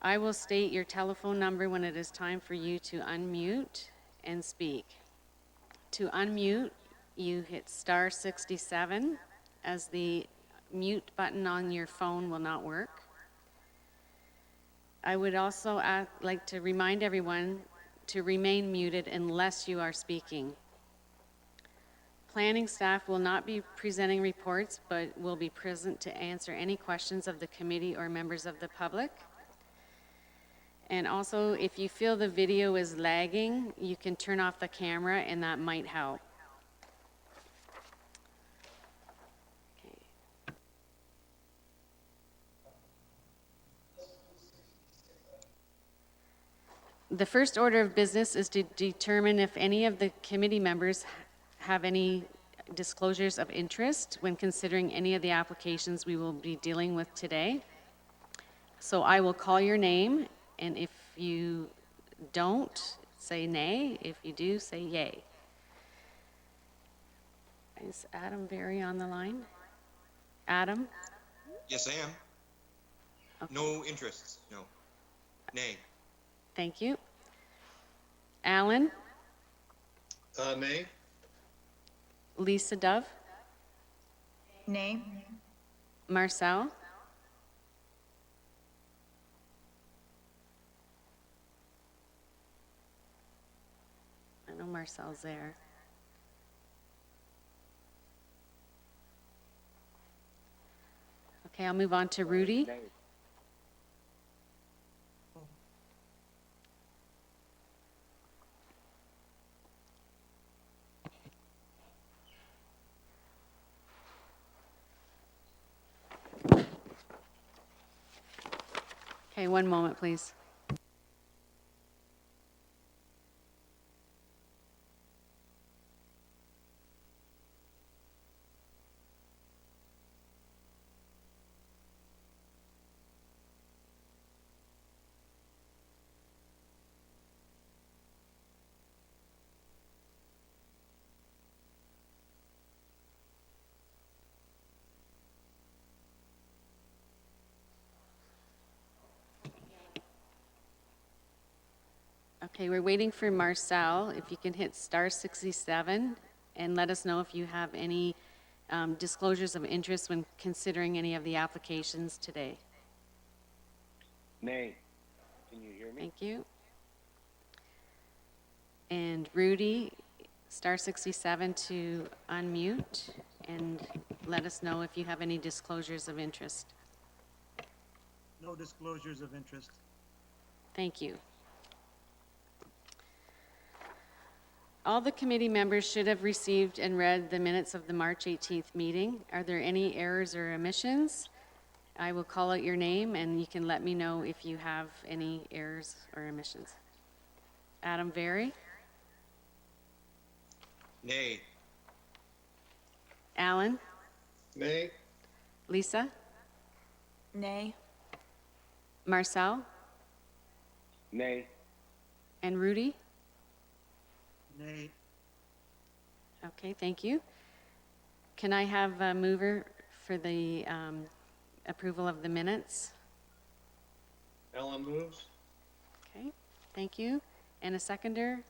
I will state your telephone number when it is time for you to unmute and speak. To unmute, you hit star 67, as the mute button on your phone will not work. I would also like to remind everyone to remain muted unless you are speaking. Planning staff will not be presenting reports, but will be present to answer any questions of the committee or members of the public. And also, if you feel the video is lagging, you can turn off the camera and that might help. Okay. The first order of business is to determine if any of the committee members have any disclosures of interest when considering any of the applications we will be dealing with today. So I will call your name, and if you don't, say nay. If you do, say yay. Is Adam Berry on the line? Adam? Yes, I am. Okay. No interests, no. Nay. Thank you. Alan? Nay. Lisa Dove? Nay. Marcel? I know Marcel's there. Okay, I'll move on to Rudy. Okay, one moment, please. Okay, we're waiting for Marcel. If you can hit star 67 and let us know if you have any disclosures of interest when considering any of the applications today. Nay. Can you hear me? Thank you. And Rudy, star 67 to unmute and let us know if you have any disclosures of interest. No disclosures of interest. Thank you. All the committee members should have received and read the minutes of the March 18th meeting. Are there any errors or omissions? I will call out your name and you can let me know if you have any errors or omissions. Adam Berry? Nay. Alan? Nay. Lisa? Nay. Marcel? Nay. And Rudy? Nay. Okay, thank you. Can I have a mover for the approval of the minutes? Ellen moves. Okay, thank you. And a seconder?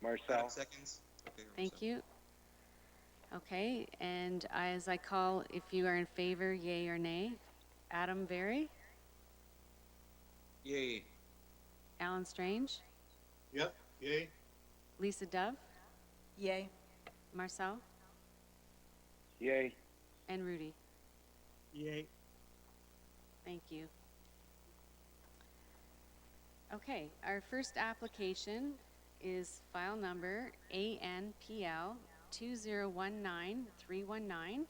Marcel. Seconds. Okay, Thank you. Okay, and as I call, if you are in favor, yay or nay. Adam Berry? Yay. Alan Strange? Yep. Yay. Lisa Dove? Yay. Marcel? Yay. And Rudy? Yay. Thank you. Okay, our first application is file number ANPL 2019319.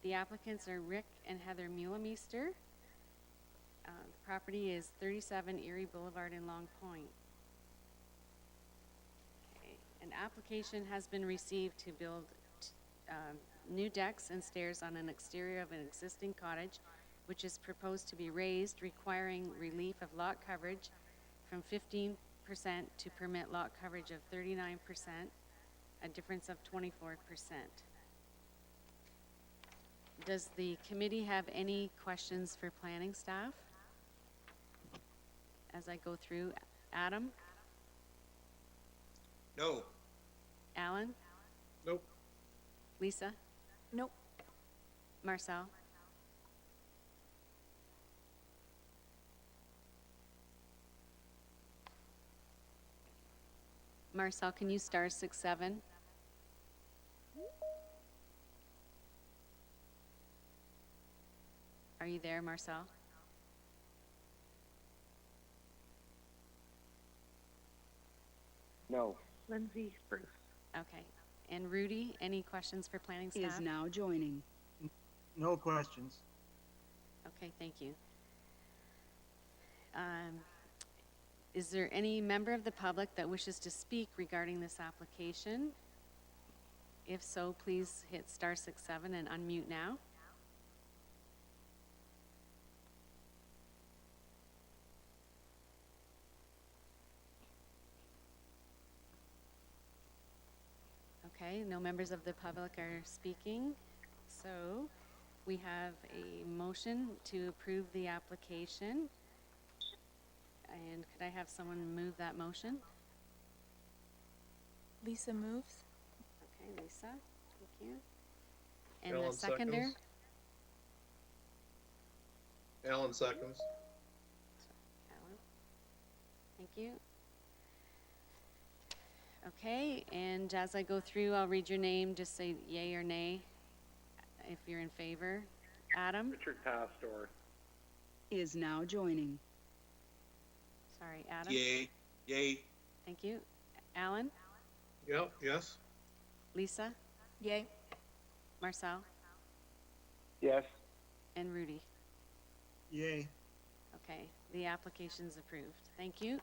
The applicants are Rick and Heather Mulemeister. The property is 37 Erie Boulevard in Long Point. Okay. An application has been received to build new decks and stairs on an exterior of an existing cottage, which is proposed to be raised, requiring relief of lot coverage from 15% to permit lot coverage of 39%, a difference of 24%. Does the committee have any questions for planning staff? as I go through. Adam, No. Alan, Nope. Lisa, Nope. Marcel, Marcel, can you star 6-7? Are you there, Marcel? No. Lindsay Spruce Okay. And Rudy, any questions for planning Is staff? now joining. No questions. Okay, thank you. Is there any member of the public that wishes to speak regarding this application? If so, please hit star 6-7 and unmute now. Okay, no members of the public are speaking. So we have a motion to approve the application. And could I have someone move that motion? Lisa moves. Okay, Lisa, thank you. And Alan the seconder? seconds. Alan seconds. Alan. Thank you. Okay, and as I go through, I'll read your name, just say yay or nay if you're in favor. Adam? Richard Pastor. Is now joining. Sorry, Adam? Yay. Yay. Thank you. Alan? Yep, yes. Lisa? Yay. Marcel? Yes. And Rudy? Yay. Okay, the application's approved. Thank you.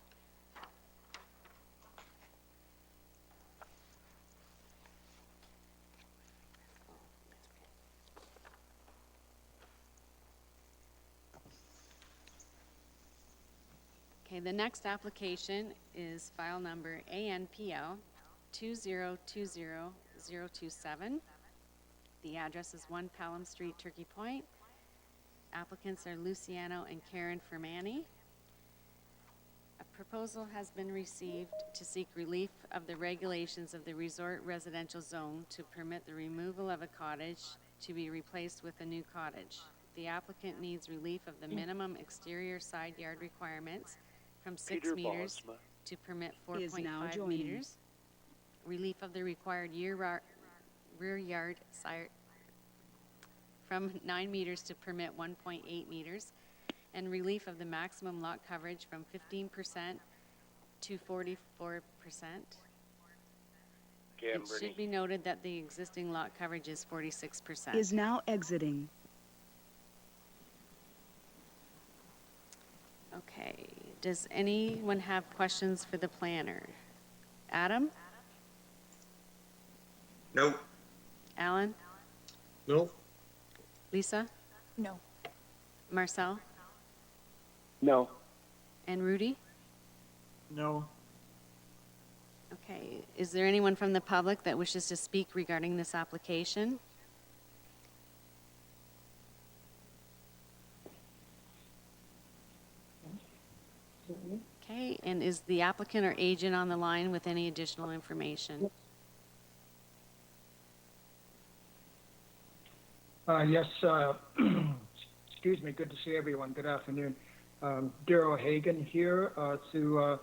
Okay, the next application is file number ANPL 2020027. The address is 1 Pelham Street, Turkey Point. Applicants are Luciano and Karen Fermani. A proposal has been received to seek relief of the regulations of the resort residential zone to permit the removal of a cottage to be replaced with a new cottage. The applicant needs relief of the minimum exterior side yard requirements from 6 meters to permit Is now 4.5 joining. meters. Relief of the required rear yard side from 9 meters to permit 1.8 meters, and relief of the maximum lot coverage from 15% to 44%. It should be noted that the existing lot coverage is 46%. Is now exiting. Okay, does anyone have questions for the planner? Adam? No. Alan? Nope. Lisa? No. Marcel? No. And Rudy? No. Okay, is there anyone from the public that wishes to speak regarding this application? Okay, and is the applicant or agent on the line with any additional information? Yes, excuse me, good to see everyone. Good afternoon. Daryl Hagan here to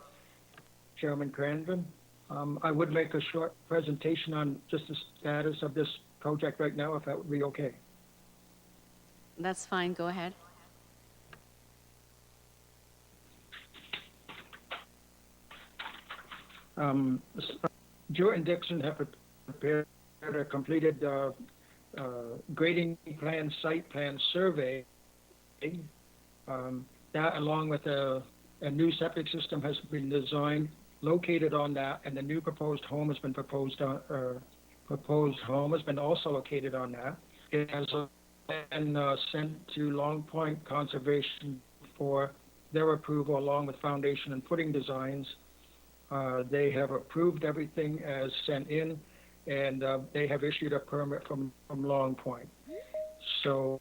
Chairman Cranvin. I would make a short presentation on just the status of this project right now, if that would be okay. That's fine, go ahead. Jewett and Dixon have prepared a completed grading plan, site plan survey. That, along with a new septic system, has been designed, located on that, and the new proposed home has been also located on that. It has been sent to Long Point Conservation for their approval, along with foundation and footing designs. They have approved everything as sent in, and they have issued a permit from Long Point. So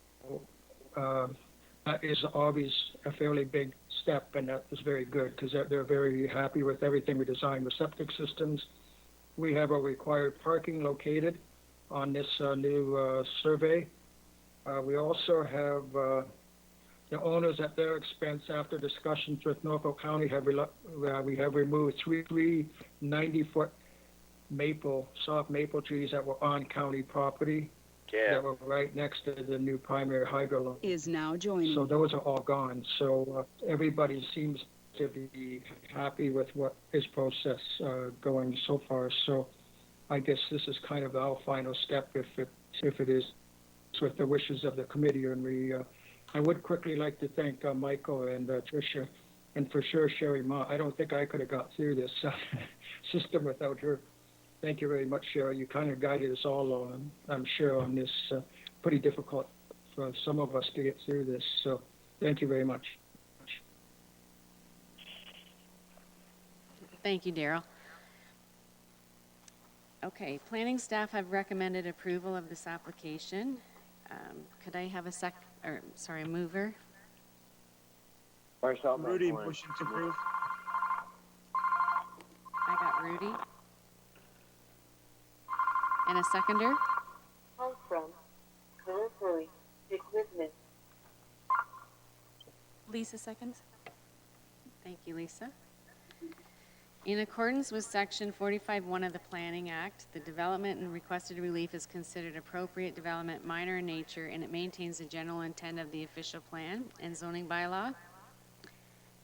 is always a fairly big step, and that is very good because they're very happy with everything we designed with septic systems. We have a required parking located on this new survey. We also have the owners at their expense, after discussions with Norfolk County, we have removed three 90-foot soft maple trees that were on county property that were right next to the new primary hydro line. Is now joining. So those are all gone. So everybody seems to be happy with what is process going so far. So I guess this is kind of our final step if it is with the wishes of the committee. And I would quickly like to thank Michael and Tricia, and for sure Sherry Ma. I don't think I could have got through this system without her. Thank you very much, Sherry. You kind of guided us all on, I'm sure, on this pretty difficult for some of us to get through this. So thank you very much. Thank you, Daryl. Okay, planning staff have recommended approval of this application. Could I have a mover? Marcel Rudy, McLaurin. motion to approve. I got Rudy. And a seconder? Come from currently equipment. Lisa seconds. Thank you, Lisa. In accordance with Section 45(1) of the Planning Act, the development and requested relief is considered appropriate development, minor in nature, and it maintains the general intent of the official plan and zoning bylaw.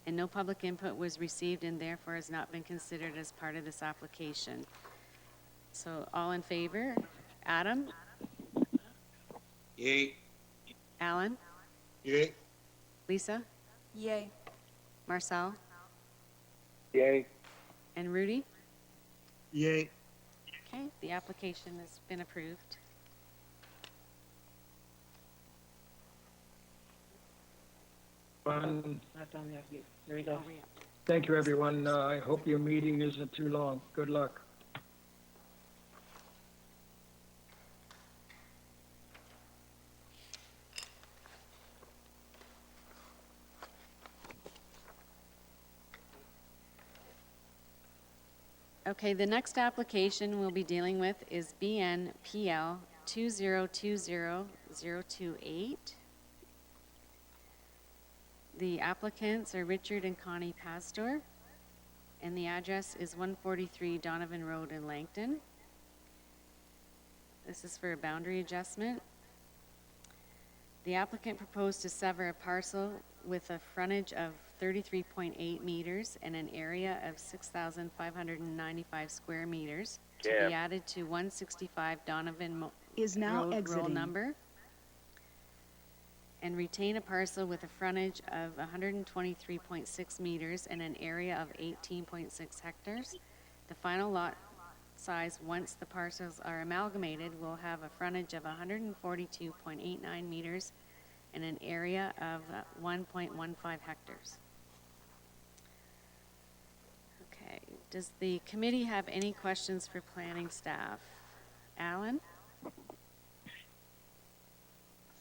And no public input was received and therefore has not been considered as part of this application. So all in favor? Adam? Yay. Alan? Yay. Lisa? Yay. Marcel? Yay. And Rudy? Yay. Okay, the application has been approved. Not done yet. There you go. Thank you, everyone. I hope your meeting isn't too long. Good luck. Okay, the next application we'll be dealing with is BNPL 2020028. The applicants are Richard and Connie Pastor, and the address is 143 Donovan Road in Langton. This is for a boundary adjustment. The applicant proposed to sever a parcel with a frontage of 33.8 meters and an area of 6,595 square meters to be added to 165 Donovan Is now Road roll exiting. number, and retain a parcel with a frontage of 123.6 meters and an area of 18.6 hectares. The final lot size, once the parcels are amalgamated, will have a frontage of 142.89 meters and an area of 1.15 hectares. Okay, does the committee have any questions for planning staff? Alan?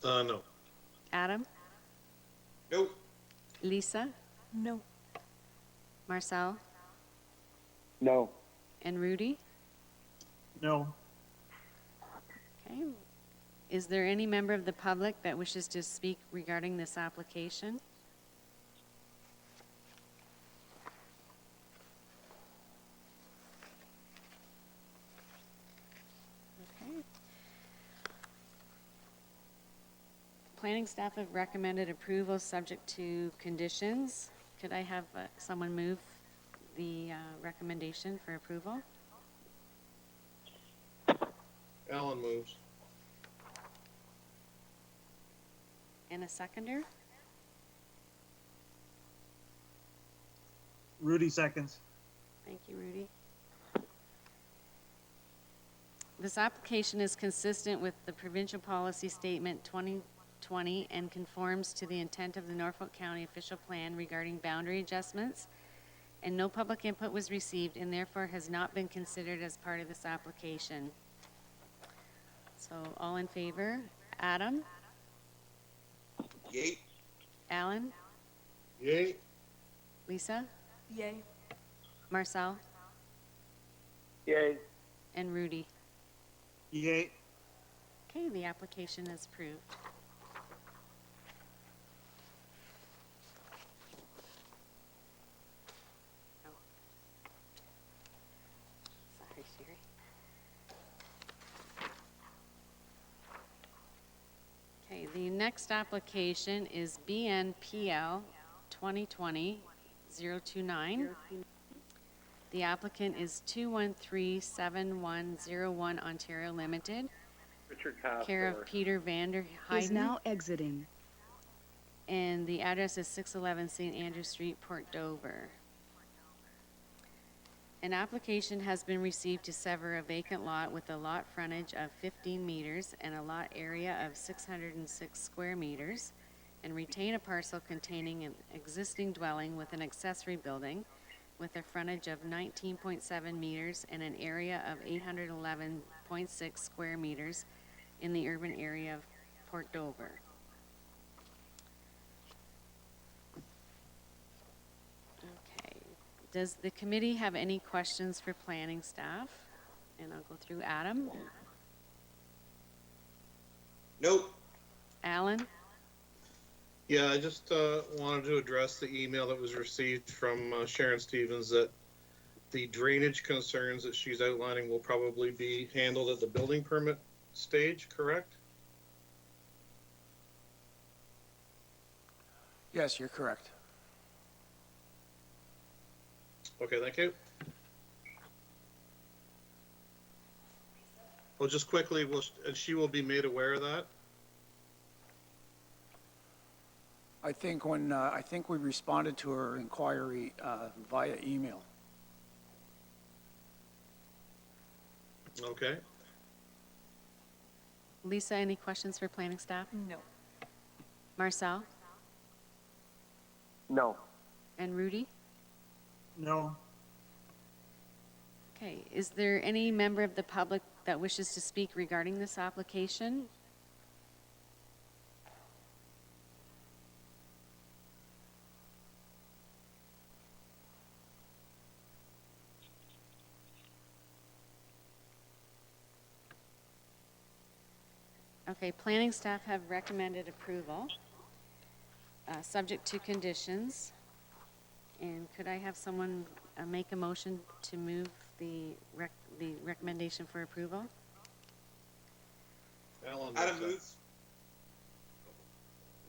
No. Adam? Nope. Lisa? No. Marcel? No. And Rudy? No. Okay. Is there any member of the public that wishes to speak regarding this application? Okay. Planning staff have recommended approval subject to conditions. Could I have someone move the recommendation for approval? Alan moves. And a seconder? Rudy seconds. Thank you, Rudy. This application is consistent with the Provincial Policy Statement 2020 and conforms to the intent of the Norfolk County Official Plan regarding boundary adjustments, and no public input was received and therefore has not been considered as part of this application. So all in favor? Adam? Yay. Alan, Yay? Lisa, Yay. Marcel, Yay. and Rudy. Yay. Okay, the application is approved. Oh. Sorry, Sherry. Okay, the next application is BNPL 2020-029. The applicant is 2137101 Ontario Limited, Richard care of Peter Vander Is Heiden, now exiting. and the address is 611 St. Andrew Street, Port Dover. An application has been received to sever a vacant lot with a lot frontage of 15 meters and a lot area of 606 square meters, and retain a parcel containing an existing dwelling with an accessory building with a frontage of 19.7 meters and an area of 811.6 square meters in the urban area of Port Dover. Okay. Does the committee have any questions for planning staff? And I'll go through Adam. Nope. Alan? Yeah, I just wanted to address the email that was received from Sharon Stevens that the drainage concerns that she's outlining will probably be handled at the building permit stage, correct? Yes, you're correct. Okay, thank you. Well, just quickly, and she will be made aware of that? I think we responded to her inquiry via email. Okay. Lisa, any questions for planning staff? No. Marcel? No. And Rudy? No. Okay, is there any member of the public that wishes to speak regarding this application? Okay, planning staff have recommended approval, subject to conditions. And could I have someone make a motion to move the recommendation for approval? Alan Adam moves that. moves.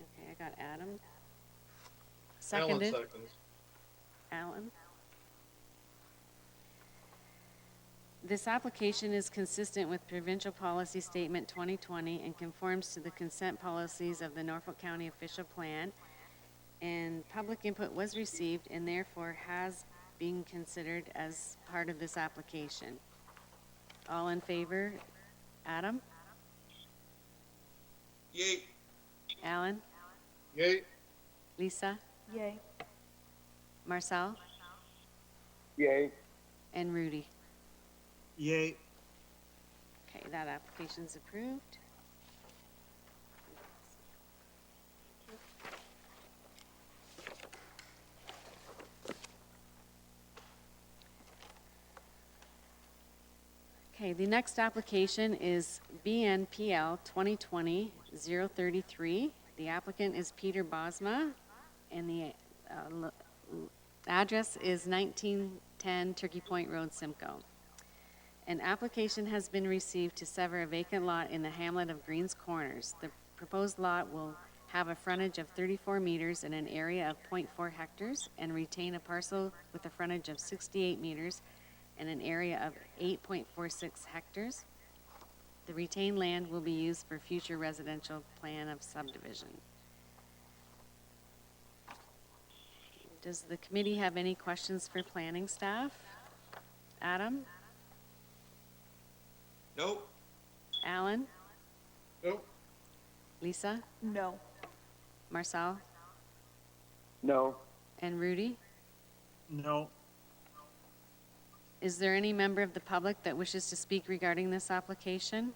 Okay, I got Adam. Alan Seconded, seconds. Alan. This application is consistent with Provincial Policy Statement 2020 and conforms to the consent policies of the Norfolk County Official Plan. And public input was received and therefore has been considered as part of this application. All in favor? Adam? Yay. Alan? Yay? Lisa? Yay. Marcel? Yay. And Rudy? Yay. Okay, that application's approved. Okay, the next application is BNPL 2020-033. The applicant is Peter Bosma, and the address is 1910 Turkey Point Road, Simcoe. An application has been received to sever a vacant lot in the hamlet of Greens Corners. The proposed lot will have a frontage of 34 meters and an area of 0.4 hectares and retain a parcel with a frontage of 68 meters and an area of 8.46 hectares. The retained land will be used for future residential plan of subdivision. Does the committee have any questions for planning staff? Adam? Nope. Alan? Nope. Lisa? No. Marcel? No. And Rudy? No. Is there any member of the public that wishes to speak regarding this application?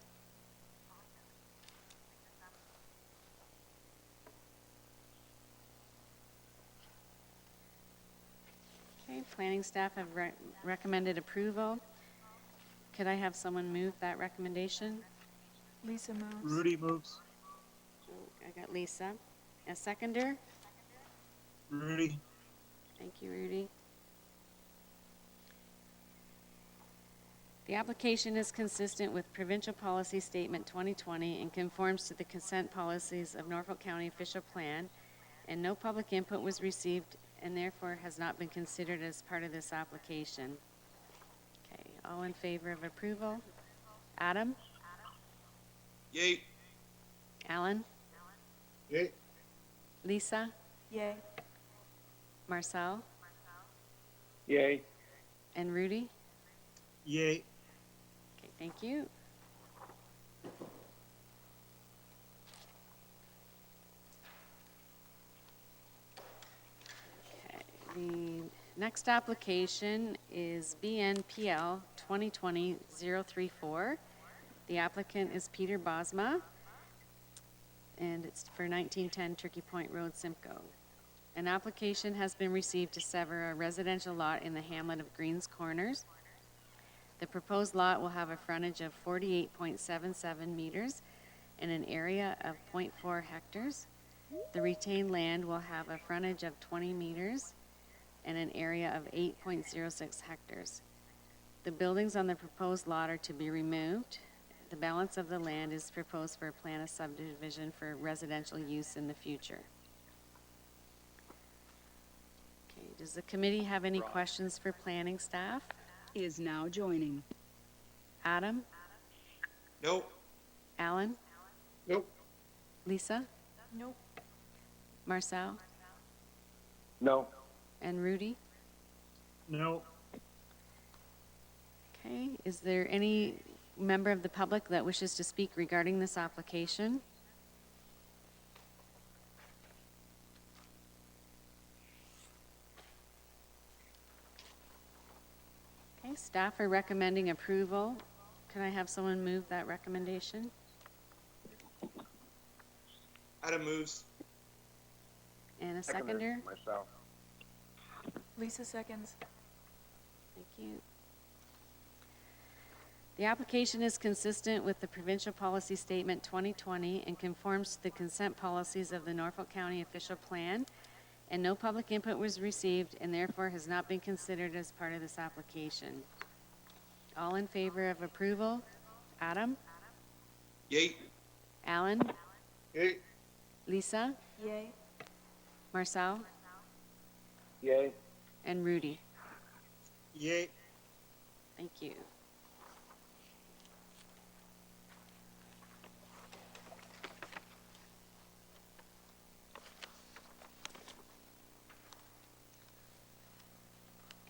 Okay, planning staff have recommended approval. Could I have someone move that recommendation? Lisa moves. Rudy moves. I got Lisa. A seconder? Rudy. Thank you, Rudy. The application is consistent with Provincial Policy Statement 2020 and conforms to the consent policies of Norfolk County Official Plan, and no public input was received and therefore has not been considered as part of this application. Okay, all in favor of approval? Adam? Yay. Alan? Yay. Lisa? Yay. Marcel? Yay. And Rudy? Yay. Okay, thank you. Okay, the next application is BNPL 2020-034. The applicant is Peter Bosma, and it's for 1910 Turkey Point Road, Simcoe. An application has been received to sever a residential lot in the hamlet of Greens Corners. The proposed lot will have a frontage of 48.77 meters and an area of 0.4 hectares. The retained land will have a frontage of 20 meters and an area of 8.06 hectares. The buildings on the proposed lot are to be removed. The balance of the land is proposed for a plan of subdivision for residential use in the future. Okay, does the committee have any questions for planning staff? Is now joining. Adam? Nope. Alan? Nope. Lisa? Nope. Marcel? No. And Rudy? No. Okay, is there any member of the public that wishes to speak regarding this application? Okay, staff are recommending approval. Can I have someone move that recommendation? Adam moves. And a Seconder, seconder? Myself. Lisa seconds. Thank you. The application is consistent with the Provincial Policy Statement 2020 and conforms to the consent policies of the Norfolk County Official Plan, and no public input was received and therefore has not been considered as part of this application. All in favor of approval? Adam? Yay. Alan? Yay. Lisa? Yay. Marcel? Yay. And Rudy? Yay. Thank you.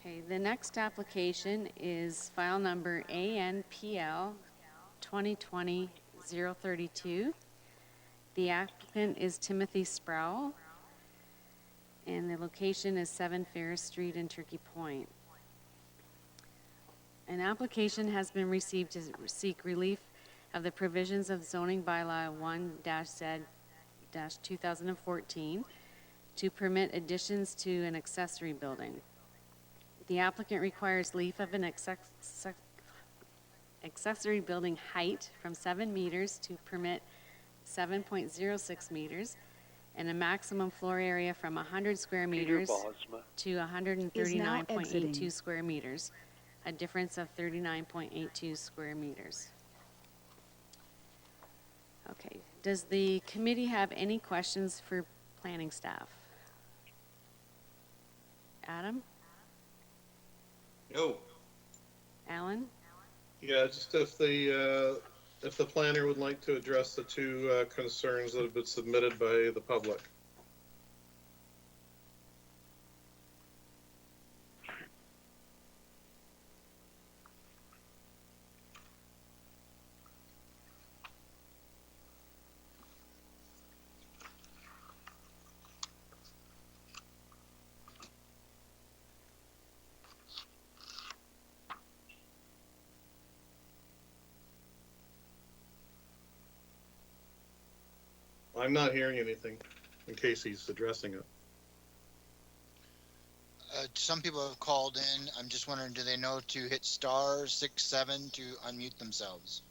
Okay, the next application is file number ANPL 2020-032. The applicant is Timothy Sproul, and the location is 7 Ferris Street in Turkey Point. An application has been received to seek relief of the provisions of zoning bylaw 1-Z-2014 to permit additions to an accessory building. The applicant requires relief of an accessory building height from 7 meters to permit 7.06 meters and a maximum floor area from 100 square meters to 139.82 square meters, a difference of 39.82 square meters. Okay, does the committee have any questions for planning staff? Adam? No. Alan? Yeah, just if the planner would like to address the two concerns that have been submitted by the public. I'm not hearing anything, in case he's addressing it. Some people have called in. I'm just wondering, do they know to hit *6 7 to unmute themselves?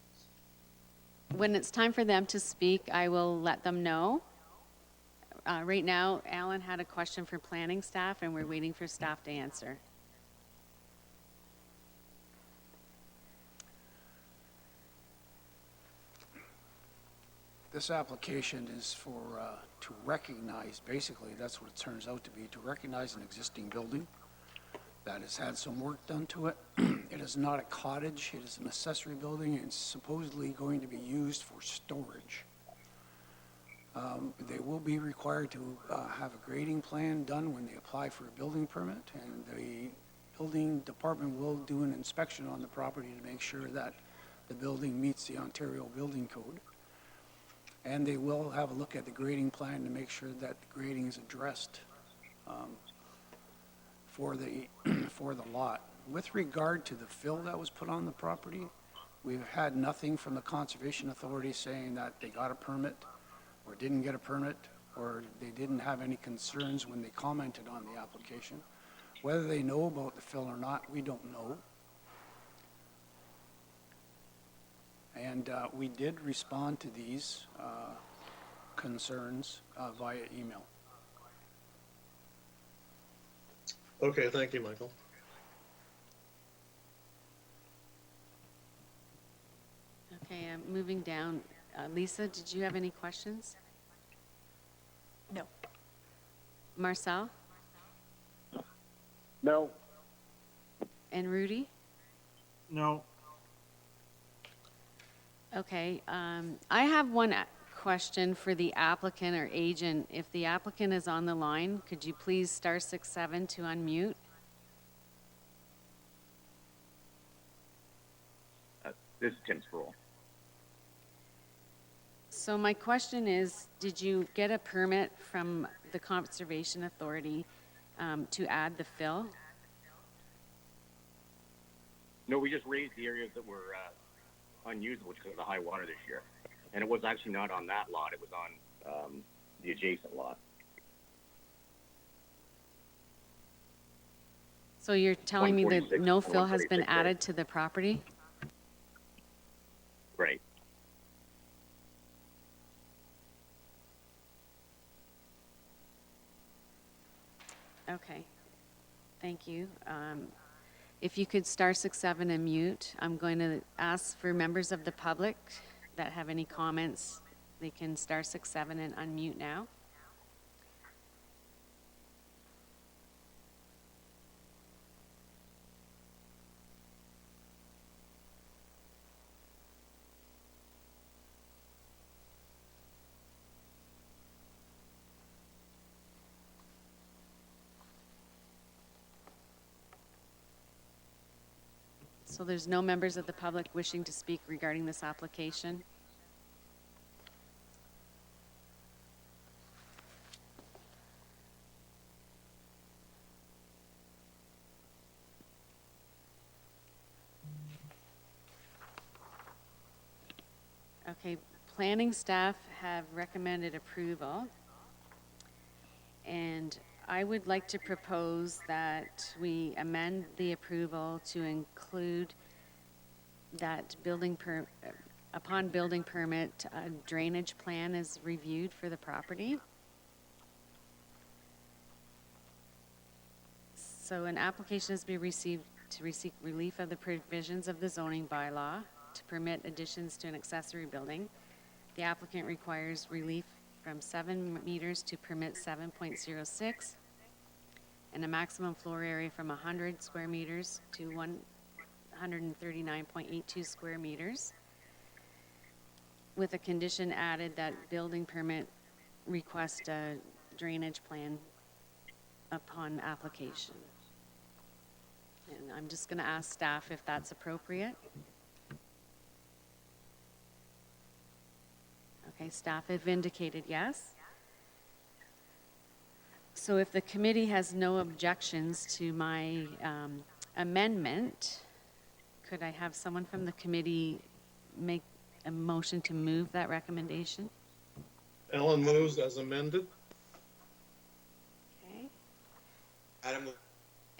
When it's time for them to speak, I will let them know. Right now, Alan had a question for planning staff, and we're waiting for staff to answer. This application is for, to recognize, basically, that's what it turns out to be, to recognize an existing building that has had some work done to it. It is not a cottage, it is an accessory building, and it's supposedly going to be used for storage. They will be required to have a grading plan done when they apply for a building permit, and the building department will do an inspection on the property to make sure that the building meets the Ontario Building Code. And they will have a look at the grading plan to make sure that the grading is addressed for the for the lot. With regard to the fill that was put on the property, we've had nothing from the Conservation Authority saying that they got a permit or didn't get a permit, or they didn't have any concerns when they commented on the application. Whether they know about the fill or not, we don't know. And we did respond to these concerns via email. Okay, thank you, Michael. Okay, moving down. Lisa, did you have any questions? No. Marcel No. and Rudy? No. Okay, I have one question for the applicant or agent. If the applicant is on the line, could you please *6 7 to unmute? This is Tim Sproul. So my question is, did you get a permit from the Conservation Authority to add the fill? No, we just raised the areas that were unusable because of the high water this year. And it was actually not on that lot. It was on the adjacent lot. So you're telling me that 146 no fill has been 136A. added to the property? Right. Okay, thank you. If you could *6 7 and mute, I'm going to ask for members of the public that have any comments, they can *6 7 and unmute now. So there's no members of the public wishing to speak regarding this application? Okay, planning staff have recommended approval. And I would like to propose that we amend the approval to include that upon building permit, a drainage plan is reviewed for the property. So an application is to be received to receive relief of the provisions of the zoning bylaw to permit additions to an accessory building. The applicant requires relief from 7 meters to permit 7.06, and a maximum floor area from 100 square meters to 139.82 square meters, with a condition added that building permit request a drainage plan upon application. And I'm just going to ask staff if that's appropriate. Okay, staff have indicated yes. So if the committee has no objections to my amendment, could I have someone from the committee make a motion to move that recommendation? Ellen moves as amended. Okay. Adam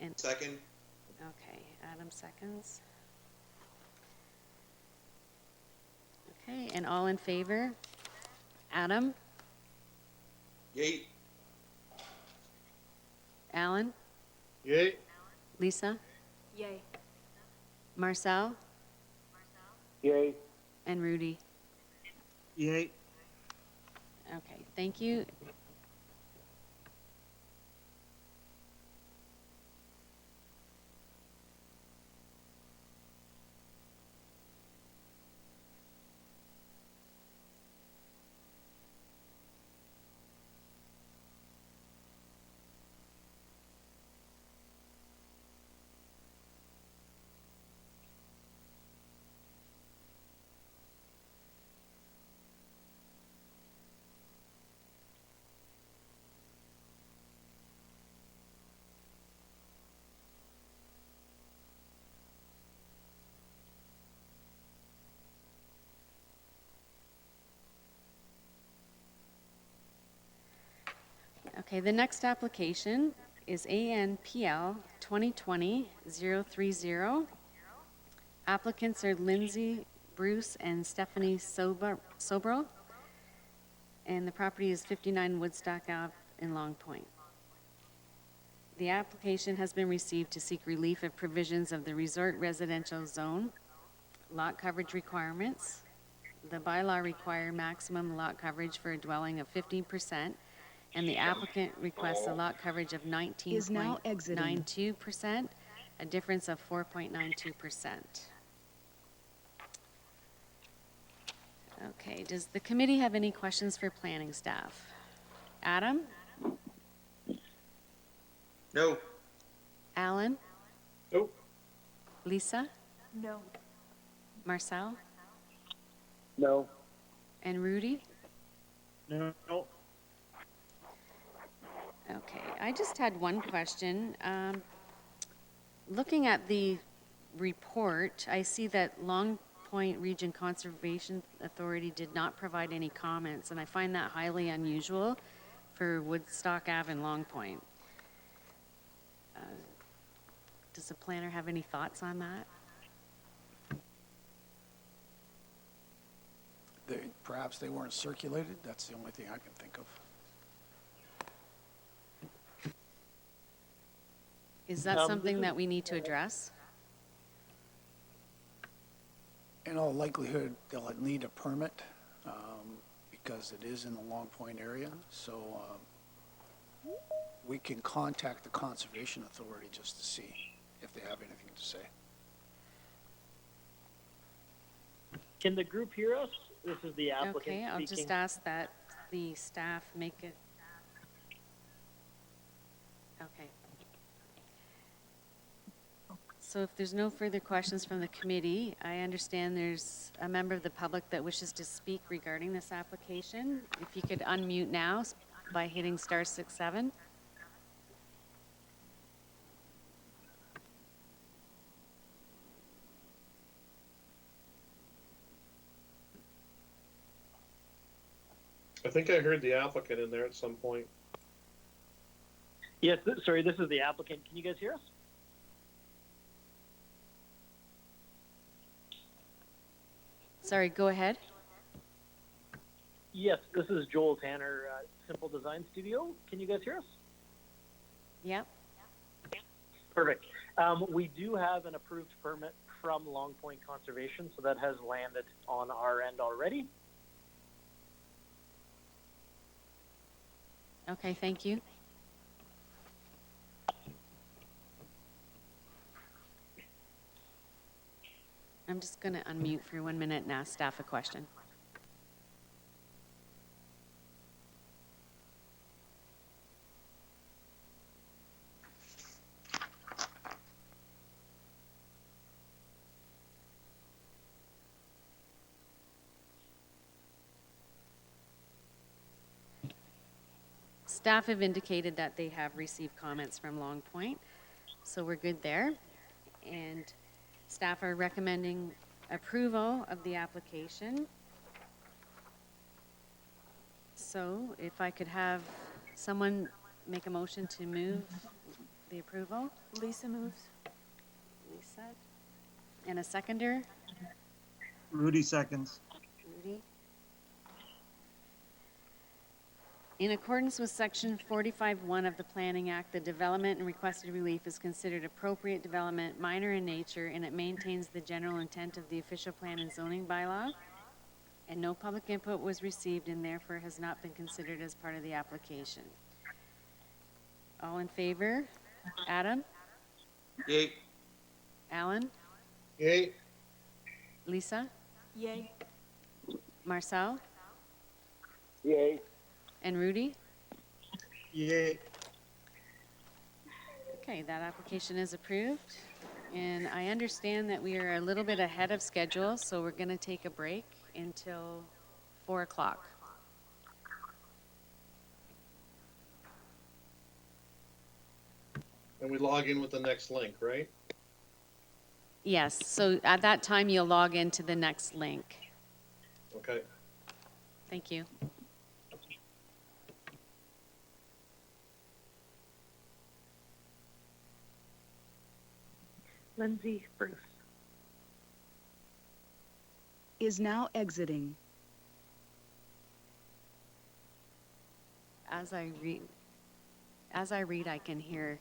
And, Second. okay, Adam seconds. Okay, and all in favor? Adam? Yay. Alan? Yay. Lisa? Yay. Marcel? Yay. And Rudy? Yay. Okay, thank you. Okay, the next application is ANPL 2020-030. Applicants are Lindsay Bruce and Stephanie Sobro, and the property is 59 Woodstock Ave in Long Point. The application has been received to seek relief of provisions of the resort residential zone, lot coverage requirements. The bylaw require maximum lot coverage for a dwelling of 15%, and the applicant requests a lot coverage of Is now exiting. 19.92%, a difference of 4.92%. Okay, does the committee have any questions for planning staff? Adam? No. Alan? Nope. Lisa? No. Marcel? No. And Rudy? No. Okay, I just had one question. Looking at the report, I see that Long Point Region Conservation Authority did not provide any comments, and I find that highly unusual for Woodstock Ave and Long Point. Does the planner have any thoughts on that? Perhaps they weren't circulated. That's the only thing I can think of. Is that something that we need to address? In all likelihood, they'll need a permit because it is in the Long Point area. So we can contact the Conservation Authority just to see if they have anything to say. Can the group hear us? This is the applicant Okay, I'll speaking. just ask that the staff make it. Okay. So if there's no further questions from the committee, I understand there's a member of the public that wishes to speak regarding this application. If you could unmute now by hitting *67. I think I heard the applicant in there at some point. Yes, sorry, this is the applicant. Can you guys hear us? Sorry, go ahead. Yes, this is Joel Tanner, Simple Design Studio. Can you guys hear us? Yep. Perfect. We do have an approved permit from Long Point Conservation, so that has landed on our end already. Okay, thank you. I'm just going to unmute for 1 minute and ask staff a question. Staff have indicated that they have received comments from Long Point, so we're good there. And staff are recommending approval of the application. So if I could have someone make a motion to move the approval? Lisa moves. Lisa. And a seconder? Rudy seconds. Rudy. In accordance with Section 45(1) of the Planning Act, the development and requested relief is considered appropriate development, minor in nature, and it maintains the general intent of the official plan and zoning bylaw, and no public input was received and therefore has not been considered as part of the application. All in favor? Adam? Yay. Alan? Yay. Lisa? Yay. Marcel? Yay. And Rudy? Yay. Okay, that application is approved. And I understand that we are a little bit ahead of schedule, so we're going to take a break until 4 o'clock. And we log in with the next link, right? Yes, so at that time, you'll log into the next link. Okay. Thank you. Lindsay Bruce. Is now exiting. As I read, I can hear